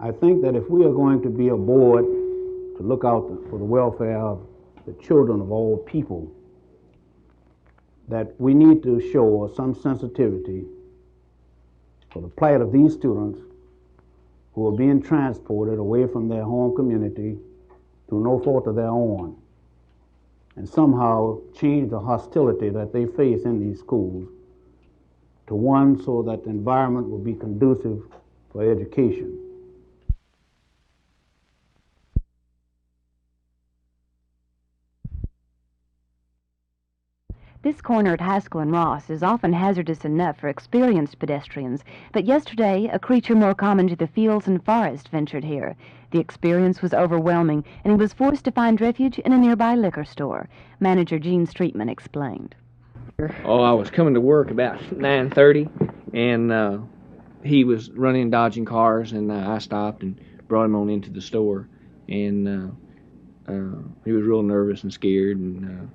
I think that if we are going to be a board to look out for the welfare of the children of all people, that we need to show some sensitivity for the plight of these students who are being transported away from their home community through no fault of their own, and somehow change the hostility that they face in these schools to one so that the environment will be conducive for education. This corner at Haskell and Ross is often hazardous enough for experienced pedestrians, but yesterday a creature more common to the fields and forest ventured here. The experience was overwhelming, and he was forced to find refuge in a nearby liquor store. Manager Gene Streetman explained. Oh, I was coming to work about 9:30, and he was running and dodging cars, and I stopped and brought him on into the store, and he was real nervous and scared, and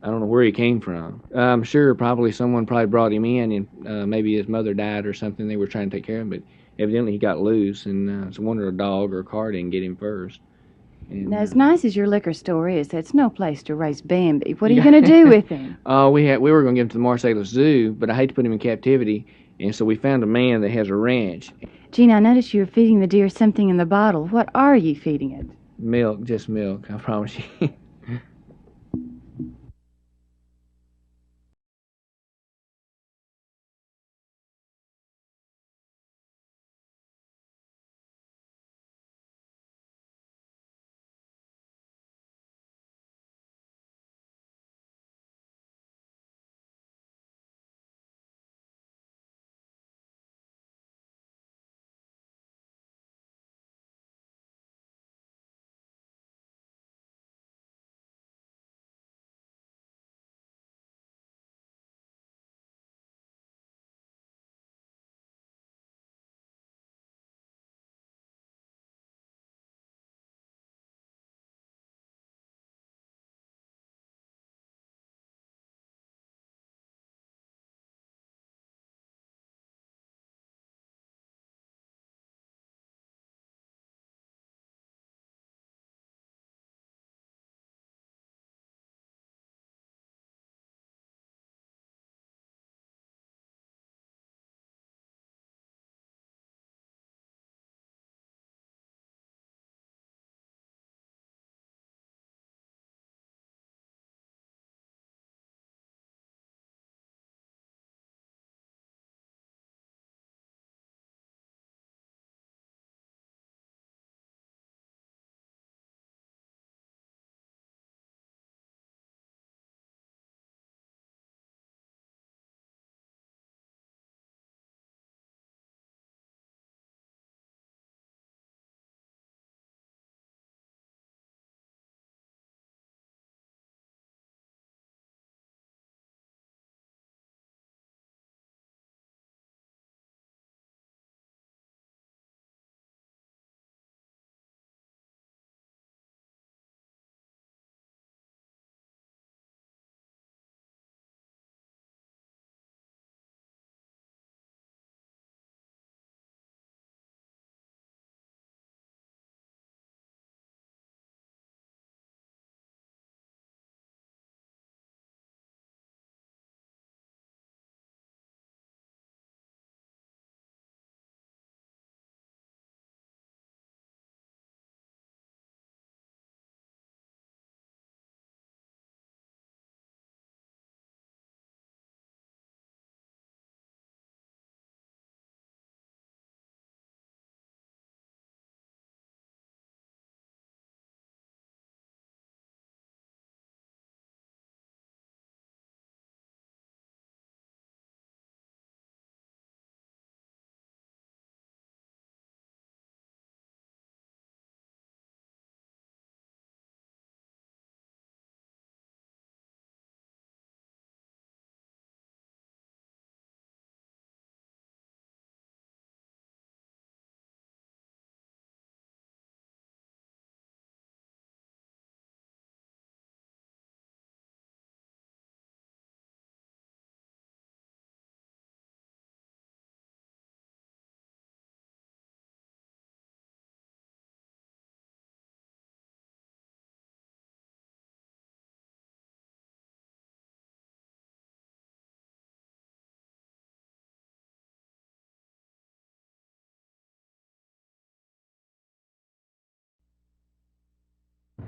I don't know where he came from. I'm sure probably someone brought him in, and maybe his mother died or something. They were trying to take care of him, but evidently he got loose, and it's a wonder a dog or a car didn't get him first. And, now, as nice as your liquor store is, it's no place to raise Bambi. What are you going to do with him? We were going to give him to the Marsalis Zoo, but I hate to put him in captivity, and so we found a man that has a ranch. Gene, I noticed you were feeding the deer something in the bottle. What are you feeding it? Milk, just milk, I promise you.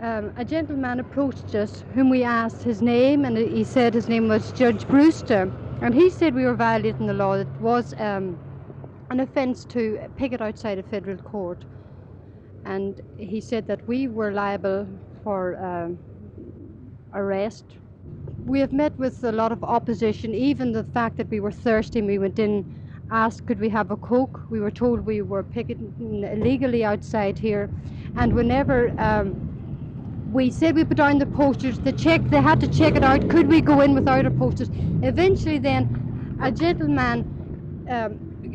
a gentleman approached us whom we asked his name, and he said his name was Judge Brewster. And he said we were violating the law. It was an offence to picket outside a federal court. And he said that we were liable for arrest. We have met with a lot of opposition, even the fact that we were thirsty and we went in, asked could we have a Coke. We were told we were picketing illegally outside here. And whenever we said we put down the posters, they had to check it out, could we go in without our posters. Eventually then, a gentleman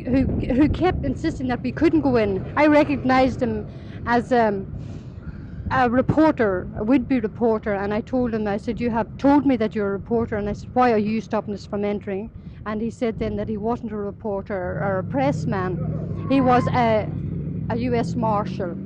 who kept insisting that we couldn't go in, I recognized him as a reporter, a would-be reporter, and I told him, I said, you have told me that you're a reporter, and I said, why are you stopping us from entering? And he said then that he wasn't a reporter or a pressman, he was a U.S. Marshal.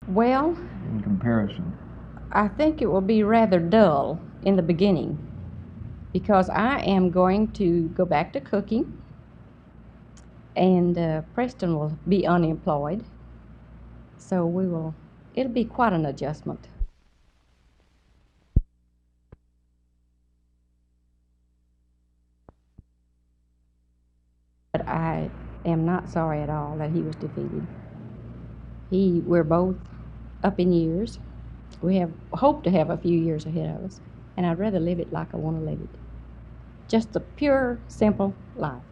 Well, in comparison? I think it will be rather dull in the beginning because I am going to go back to cooking, and Preston will be unemployed, so it'll be quite an adjustment. But I am not sorry at all that he was defeated. We're both up in years. We hope to have a few years ahead of us, and I'd rather live it like I want to live it. Just a pure, simple life.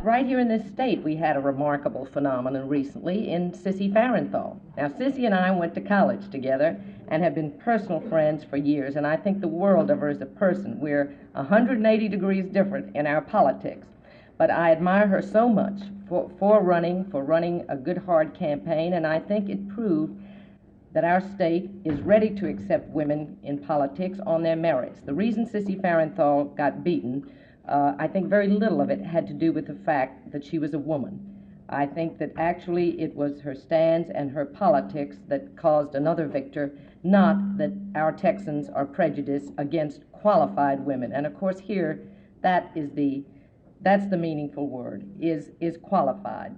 Right here in this state, we had a remarkable phenomenon recently in Sissy Farenthold. Now, Sissy and I went to college together and have been personal friends for years, and I think the world of her as a person. We're 180 degrees different in our politics, but I admire her so much for running a good, hard campaign, and I think it proved that our state is ready to accept women in politics on their merits. The reason Sissy Farenthold got beaten, I think very little of it had to do with the fact that she was a woman. I think that actually it was her stands and her politics that caused another victor, not that our Texans are prejudiced against qualified women. And of course here, that's the meaningful word, is qualified.